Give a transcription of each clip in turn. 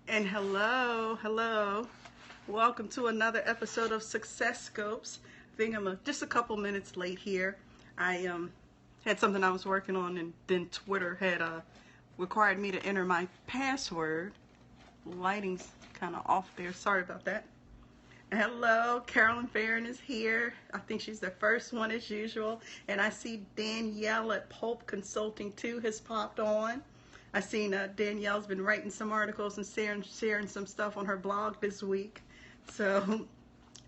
And hello. Welcome to another episode of Success Scopes. I think I'm just a couple minutes late here. I had something I was working on, and then Twitter had required me to enter my password. Lighting's kind of off there. Sorry about that. Hello, Carolyn Farron is here. I think she's the first one as usual. And I see Danielle at Pulp Consulting too has popped on. I seen Danielle's been writing some articles and sharing some stuff on her blog this week. So,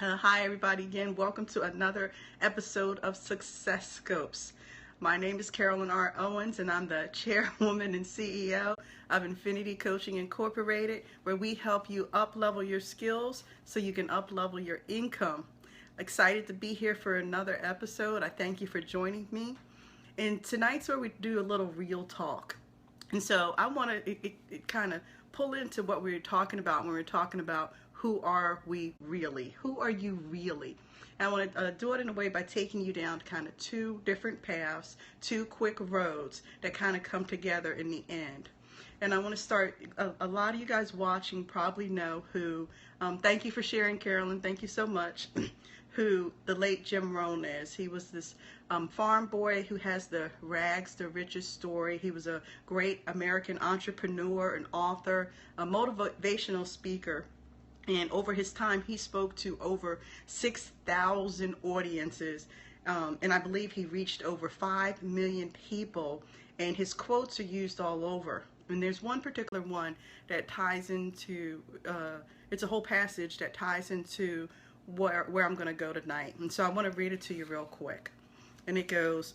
hi everybody again. Welcome to another episode of Success Scopes. My name is Carolyn R. Owens, and I'm the chairwoman and CEO of Infinity Coaching Incorporated, where we help you up-level your skills so you can up-level your income. Excited to be here for another episode. I thank you for joining me. And tonight's where we do a little real talk. And so I want to kind of pull into what we were talking about when we were talking about who are we really? Who are you really? And I want to do it in a way by taking you down kind of two different paths, two quick roads that kind of come together in the end. And I want to start, a lot of you guys watching probably know who, thank you for sharing, Carolyn, thank you so much, who the late Jim Rohn is. He was this farm boy who has the rags to riches story. He was a great American entrepreneur, an author, a motivational speaker. And over his time, he spoke to over 6,000 audiences. And I believe he reached over 5 million people. And his quotes are used all over. And there's one particular one that ties into, it's a whole passage that ties into where I'm going to go tonight. And so I want to read it to you real quick. And it goes,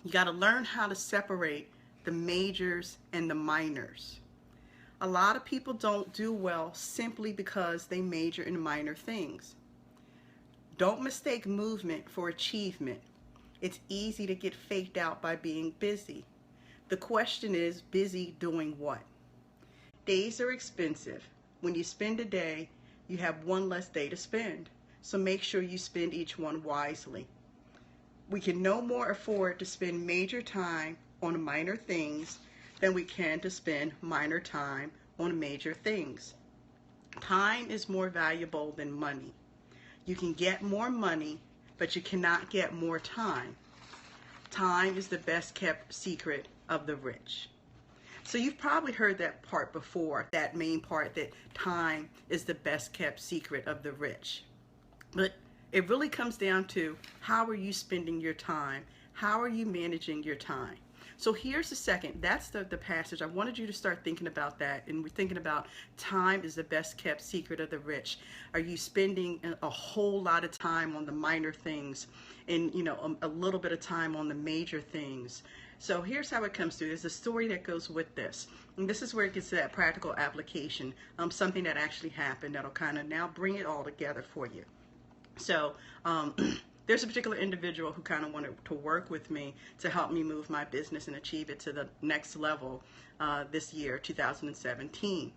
you got to learn how to separate the majors and the minors. A lot of people don't do well simply because they major in minor things. Don't mistake movement for achievement. It's easy to get faked out by being busy. The question is, busy doing what? Days are expensive. When you spend a day, you have one less day to spend. So make sure you spend each one wisely. We can no more afford to spend major time on minor things than we can to spend minor time on major things. Time is more valuable than money. You can get more money, but you cannot get more time. Time is the best kept secret of the rich. So you've probably heard that part before, that main part, that time is the best kept secret of the rich. But it really comes down to, how are you spending your time? How are you managing your time? So here's the second, that's the passage. I wanted you to start thinking about that, and we're thinking about time is the best kept secret of the rich. Are you spending a whole lot of time on the minor things and, a little bit of time on the major things? So here's how it comes through. There's a story that goes with this. And this is where it gets to that practical application, something that actually happened that'll kind of now bring it all together for you. So there's a particular individual who kind of wanted to work with me to help me move my business and achieve it to the next level this year, 2017.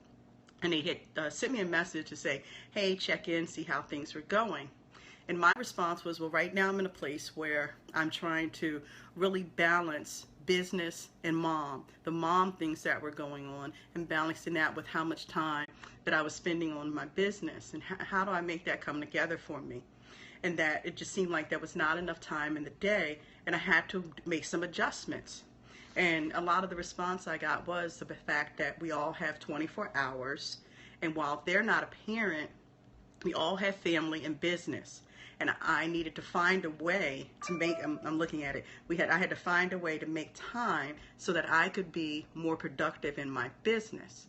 And he had sent me a message to say, hey, check in, see how things were going. And my response was, well, right now I'm in a place where I'm trying to really balance business and mom, the mom things that were going on, and balancing that with how much time that I was spending on my business, and how do I make that come together for me. And that it just seemed like there was not enough time in the day, and I had to make some adjustments. And a lot of the response I got was the fact that we all have 24 hours, and while they're not a parent, we all have family and business. And I needed to find a way to make, I'm looking at it, I had to find a way to make time so that I could be more productive in my business.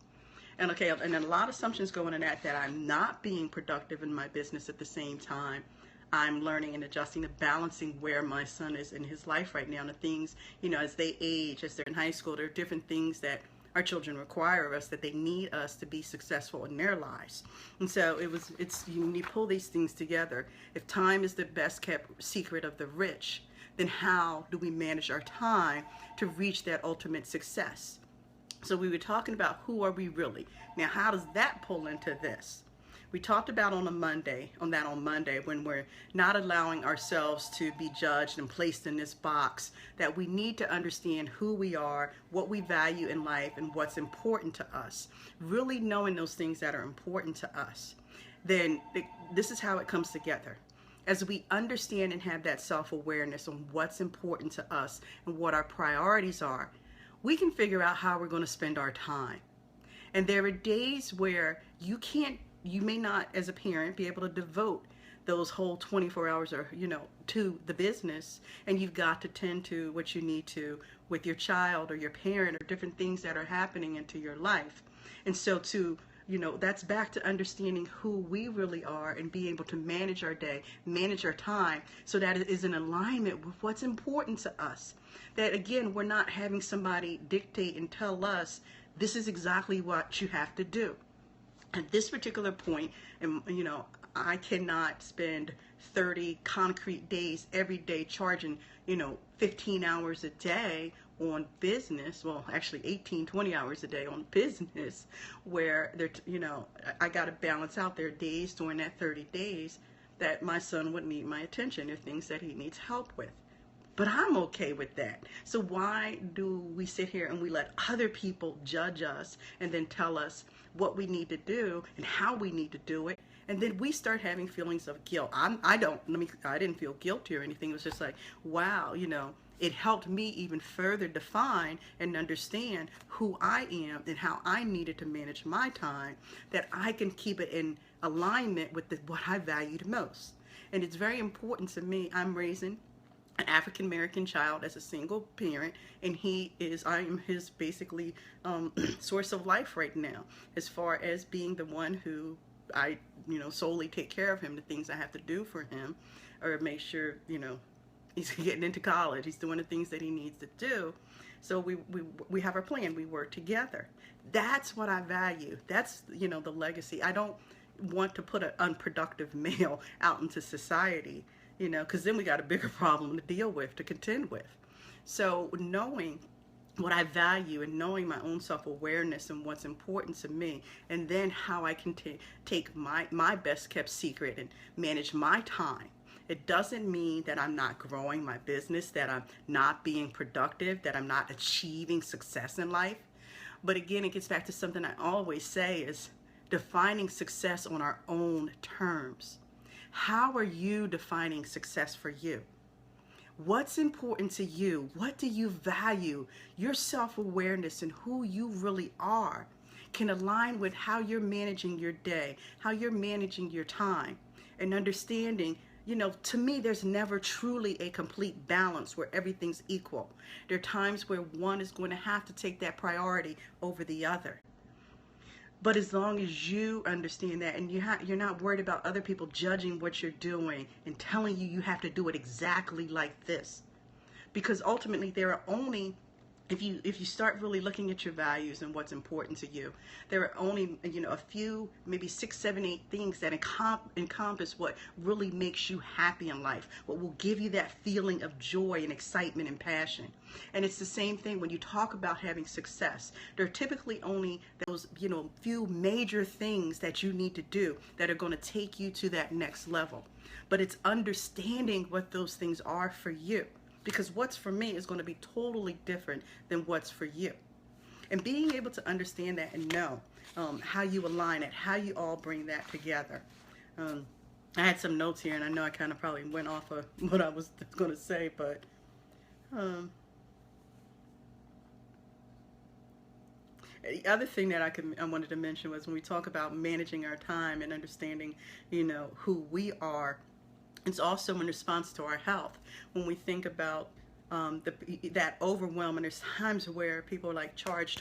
And okay, and then a lot of assumptions go into that I'm not being productive in my business at the same time. I'm learning and adjusting and balancing where my son is in his life right now. And the things, as they age, as they're in high school, there are different things that our children require of us, that they need us to be successful in their lives. And so when you pull these things together, if time is the best kept secret of the rich, then how do we manage our time to reach that ultimate success? So we were talking about, who are we really? Now, how does that pull into this? We talked about on Monday when we're not allowing ourselves to be judged and placed in this box, that we need to understand who we are, what we value in life, and what's important to us. Really knowing those things that are important to us. Then this is how it comes together. As we understand and have that self-awareness on what's important to us and what our priorities are, we can figure out how we're going to spend our time. And there are days where you may not, as a parent, be able to devote those whole 24 hours or, to the business, and you've got to tend to what you need to with your child or your parent or different things that are happening into your life. And so that's back to understanding who we really are and being able to manage our day, manage our time, so that it is in alignment with what's important to us. That, again, we're not having somebody dictate and tell us, this is exactly what you have to do. At this particular point, and I cannot spend 30 concrete days every day charging, 15 hours a day on business. Well, actually 18, 20 hours a day on business, where I got to balance out. There are days during that 30 days that my son would need my attention. There are things that he needs help with. But I'm okay with that. So why do we sit here and we let other people judge us and then tell us what we need to do and how we need to do it? And then we start having feelings of guilt. I didn't feel guilty or anything. It was just like, wow, it helped me even further define and understand who I am and how I needed to manage my time, that I can keep it in alignment with what I valued most. And it's very important to me. I'm raising an African American child as a single parent, and I am his basically source of life right now, as far as being the one who I solely take care of him, the things I have to do for him, or make sure he's getting into college, he's doing the things that he needs to do. So we have our plan, we work together. That's what I value. That's the legacy. I don't want to put an unproductive male out into society, because then we got a bigger problem to deal with, to contend with. So knowing what I value and knowing my own self-awareness and what's important to me, and then how I can take my best kept secret and manage my time. It doesn't mean that I'm not growing my business, that I'm not being productive, that I'm not achieving success in life. But again, it gets back to something I always say, is defining success on our own terms. How are you defining success for you? What's important to you? What do you value? Your self-awareness and who you really are can align with how you're managing your day, how you're managing your time, and understanding, to me, there's never truly a complete balance where everything's equal. There are times where one is going to have to take that priority over the other. But as long as you understand that, and you're not worried about other people judging what you're doing and telling you have to do it exactly like this. Because ultimately there are only, if you start really looking at your values and what's important to you, there are only a few, maybe 6, 7, 8 things that encompass what really makes you happy in life, what will give you that feeling of joy and excitement and passion. And it's the same thing when you talk about having success. There are typically only those few major things that you need to do that are going to take you to that next level. But it's understanding what those things are for you. Because what's for me is going to be totally different than what's for you. And being able to understand that and know how you align it, how you all bring that together. I had some notes here, and I know I kind of probably went off of what I was going to say, but the other thing that I wanted to mention was when we talk about managing our time and understanding, who we are. It's also in response to our health. When we think about that overwhelm, and there's times where people are like, charge,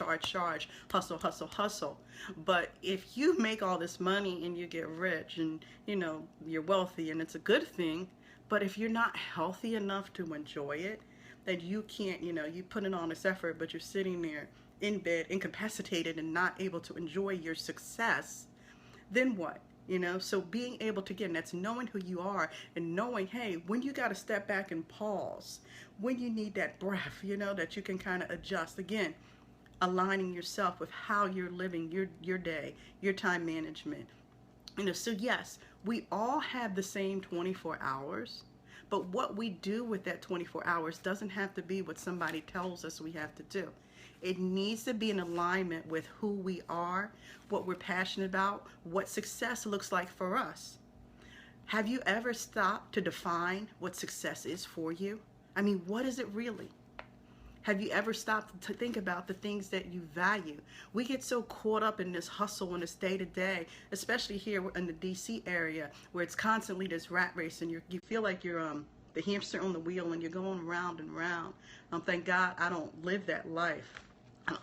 hustle, hustle, hustle. But if you make all this money and you get rich and, you're wealthy, and it's a good thing, but if you're not healthy enough to enjoy it, that you can't, you put in all this effort, but you're sitting there in bed, incapacitated and not able to enjoy your success, then what? So being able to, again, that's knowing who you are and knowing, hey, when you got to step back and pause, when you need that breath, that you can kind of adjust. Again, aligning yourself with how you're living your day, your time management, So yes, we all have the same 24 hours, but what we do with that 24 hours doesn't have to be what somebody tells us we have to do. It needs to be in alignment with who we are, what we're passionate about, what success looks like for us. Have you ever stopped to define what success is for you? I mean, what is it really? Have you ever stopped to think about the things that you value? We get so caught up in this hustle and this day to day, especially here in the DC area, where it's constantly this rat race, and you feel like you're the hamster on the wheel, and you're going round and round. Thank God I don't live that life.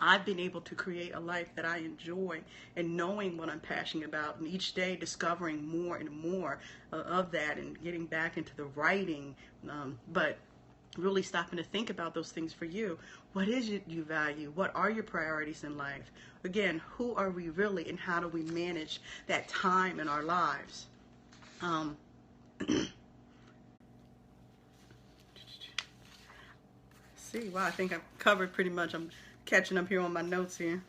I've been able to create a life that I enjoy, and knowing what I'm passionate about, and each day discovering more and more of that, and getting back into the writing. But really stopping to think about those things for you. What is it you value? What are your priorities in life? Again, who are we really, and how do we manage that time in our lives? See, wow, I think I've covered pretty much. I'm catching up here on my notes here.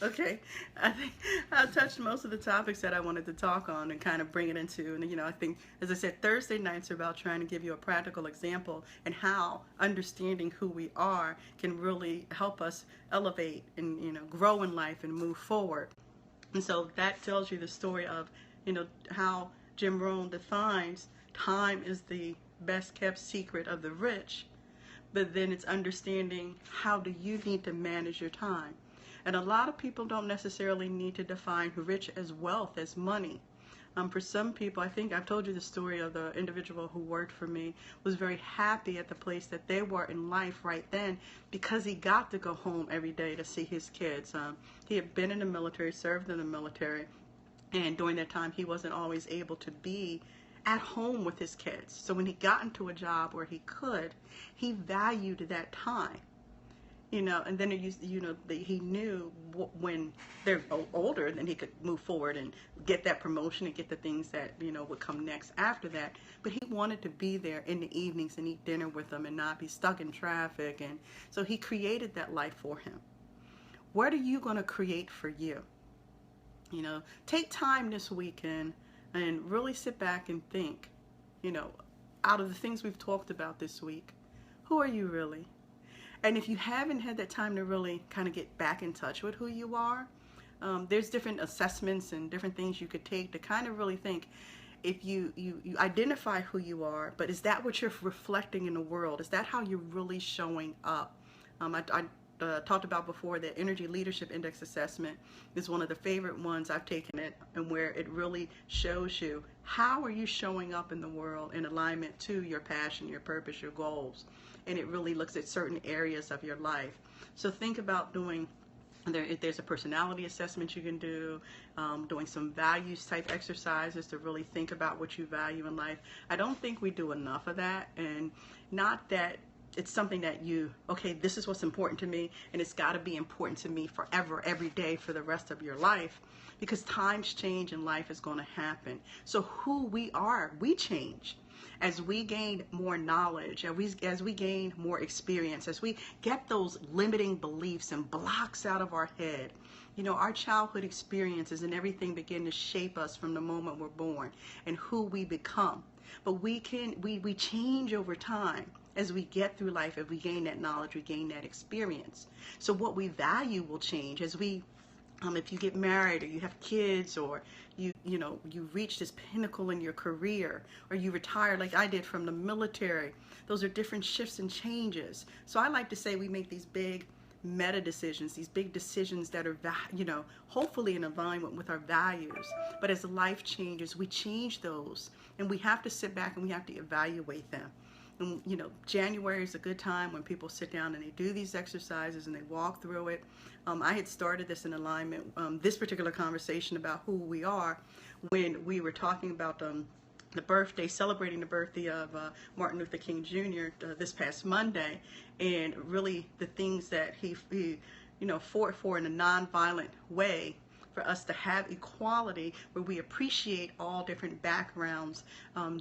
Okay, I think I touched most of the topics that I wanted to talk on and kind of bring it into. And I think, as I said, Thursday nights are about trying to give you a practical example and how understanding who we are can really help us elevate and grow in life and move forward. And so that tells you the story of how Jim Rohn defines time is the best kept secret of the rich. But then it's understanding, how do you need to manage your time? And a lot of people don't necessarily need to define rich as wealth, as money. For some people, I think I've told you the story of the individual who worked for me, was very happy at the place that they were in life right then, because he got to go home every day to see his kids. He had been in the military, served in the military, and during that time he wasn't always able to be at home with his kids. So when he got into a job where he could, he valued that time. And then he knew when they're older, then he could move forward and get that promotion and get the things that, would come next after that. But he wanted to be there in the evenings and eat dinner with them and not be stuck in traffic. And so he created that life for him. What are you going to create for you? Take time this weekend and really sit back and think, out of the things we've talked about this week, who are you really? And if you haven't had that time to really kind of get back in touch with who you are, there's different assessments and different things you could take to kind of really think, if you identify who you are, but is that what you're reflecting in the world? Is that how you're really showing up? I talked about before that Energy Leadership Index assessment is one of the favorite ones I've taken it, and where it really shows you how are you showing up in the world in alignment to your passion, your purpose, your goals. And it really looks at certain areas of your life. So think about doing, if there's a personality assessment you can do, doing some values type exercises to really think about what you value in life. I don't think we do enough of that, and not that it's something that okay, this is what's important to me, and it's got to be important to me forever, every day, for the rest of your life, because times change and life is going to happen. So who we are, we change. As we gain more knowledge, as we gain more experience, as we get those limiting beliefs and blocks out of our head, our childhood experiences and everything begin to shape us from the moment we're born and who we become. But we change over time as we get through life. If we gain that knowledge, we gain that experience. So what we value will change as we if you get married, or you have kids, or you reach this pinnacle in your career, or you retire like I did from the military. Those are different shifts and changes. So I like to say we make these big meta decisions, these big decisions that are hopefully in alignment with our values. But as life changes, we change those, and we have to sit back and we have to evaluate them. And January is a good time when people sit down and they do these exercises and they walk through it. I had started this in alignment, this particular conversation about who we are, when we were talking about celebrating the birthday of Martin Luther King Jr. This past Monday, and really the things that he fought for in a nonviolent way, for us to have equality, where we appreciate all different backgrounds,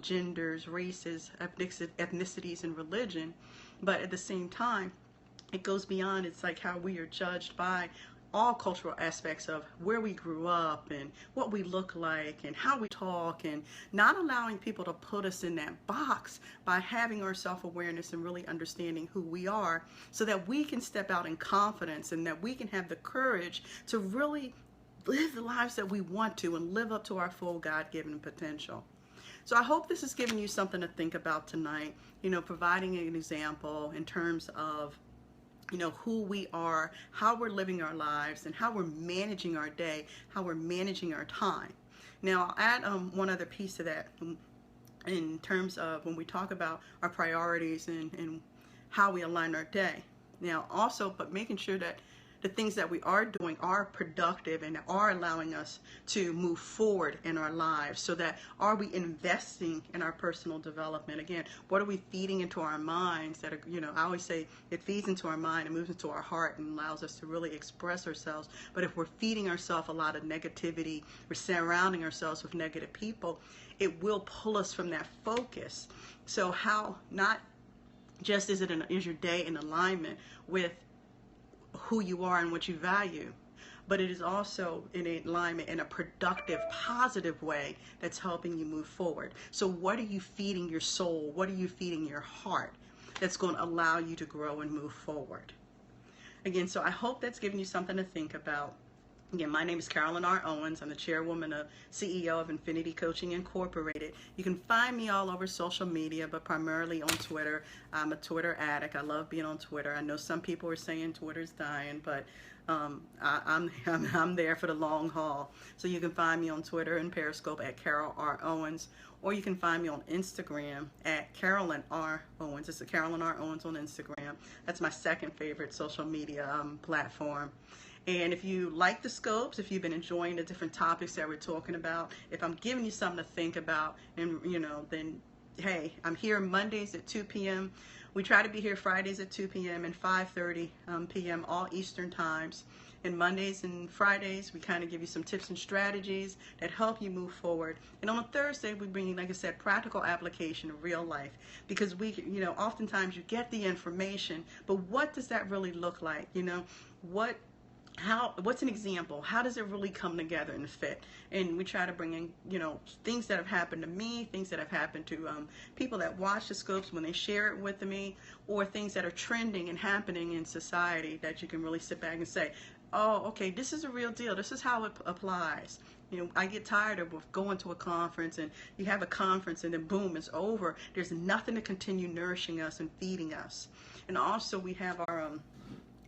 genders, races, ethnicities, and religion, but at the same time, it goes beyond. It's like how we are judged by all cultural aspects of where we grew up and what we look like and how we talk, and not allowing people to put us in that box by having our self-awareness and really understanding who we are, so that we can step out in confidence and that we can have the courage to really live the lives that we want to and live up to our full God-given potential. So I hope this is giving you something to think about tonight, providing an example in terms of who we are, how we're living our lives, and how we're managing our day, how we're managing our time. Now, I'll add one other piece to that in terms of when we talk about our priorities and how we align our day. Now, also, but making sure that the things that we are doing are productive and are allowing us to move forward in our lives. So that, are we investing in our personal development? Again, what are we feeding into our minds that are, I always say it feeds into our mind and moves into our heart and allows us to really express ourselves. But if we're feeding ourselves a lot of negativity, we're surrounding ourselves with negative people, it will pull us from that focus. So how, not just is your day in alignment with who you are and what you value, but it is also in alignment in a productive, positive way that's helping you move forward. So what are you feeding your soul? What are you feeding your heart that's going to allow you to grow and move forward? Again, so I hope that's giving you something to think about. Again, my name is Carolyn Owens. I'm the chairwoman of CEO of Infinity Coaching Incorporated. You can find me all over social media, but primarily on Twitter. I'm a Twitter addict. I love being on Twitter. I know some people are saying Twitter's dying, but I'm there for the long haul. So you can find me on Twitter and Periscope at Carol R. Owens, or you can find me on Instagram at Carolyn R. Owens. It's a Carolyn R. Owens on Instagram. That's my second favorite social media platform. And if you like the scopes, if you've been enjoying the different topics that we're talking about, if I'm giving you something to think about, and then hey, I'm here Mondays at 2 p.m. We try to be here Fridays at 2 p.m. and 5:30 p.m. all Eastern times. And Mondays and Fridays, we kind of give you some tips and strategies that help you move forward. And on a Thursday, we bring you, like I said, practical application of real life. Because oftentimes you get the information, but what does that really look like? What's an example? How does it really come together and fit? And we try to bring in, things that have happened to me, things that have happened to people that watch the scopes when they share it with me, or things that are trending and happening in society that you can really sit back and say, oh, okay, this is a real deal. This is how it applies. I get tired of going to a conference, and you have a conference and then boom, it's over. There's nothing to continue nourishing us and feeding us. And also we have our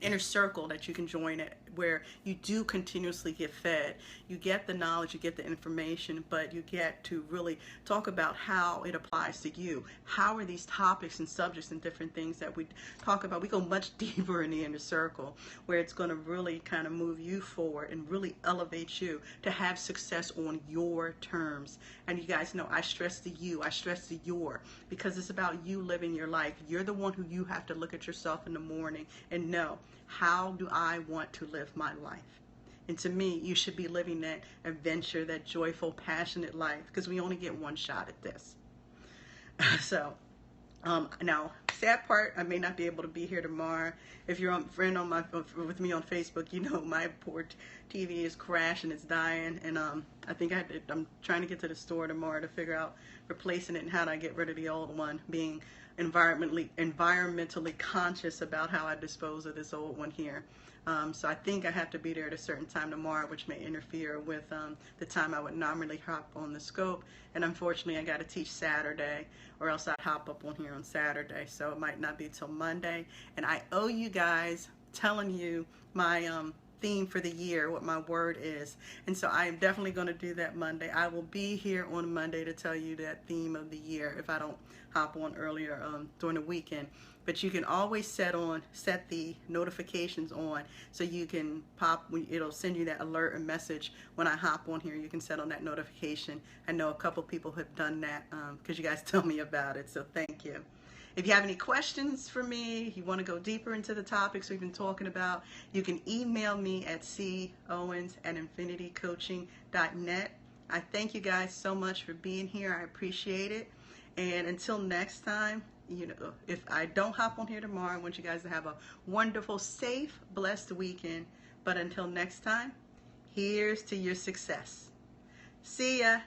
inner circle that you can join it, where you do continuously get fed. You get the knowledge, you get the information, but you get to really talk about how it applies to you. How are these topics and subjects and different things that we talk about? We go much deeper in the inner circle, where it's going to really kind of move you forward and really elevate you to have success on your terms. And you guys know I stress the you, I stress the your, because it's about you living your life. You're the one who you have to look at yourself in the morning and know, how do I want to live my life? And to me, you should be living that adventure, that joyful, passionate life, because we only get one shot at this. So, now, sad part, I may not be able to be here tomorrow. If you're a friend with me on Facebook, my poor TV is crashing, it's dying, and I think I'm trying to get to the store tomorrow to figure out replacing it and how do I get rid of the old one, being environmentally conscious about how I dispose of this old one here. So I think I have to be there at a certain time tomorrow, which may interfere with the time I would normally hop on the scope. And unfortunately, I got to teach Saturday, or else I'd hop up on here on Saturday. So it might not be till Monday. And I owe you guys telling you my theme for the year, what my word is. And so I am definitely going to do that Monday. I will be here on Monday to tell you that theme of the year if I don't hop on earlier during the weekend. But you can always set the notifications on, so you can it'll send you that alert and message when I hop on here. You can set on that notification. I know a couple people have done that because you guys tell me about it, so thank you. If you have any questions for me, you want to go deeper into the topics we've been talking about, you can email me at cowens@infinitycoaching.net. I thank you guys so much for being here. I appreciate it. And until next time, you know, if I don't hop on here tomorrow, I want you guys to have a wonderful, safe, blessed weekend. But until next time, here's to your success. See ya.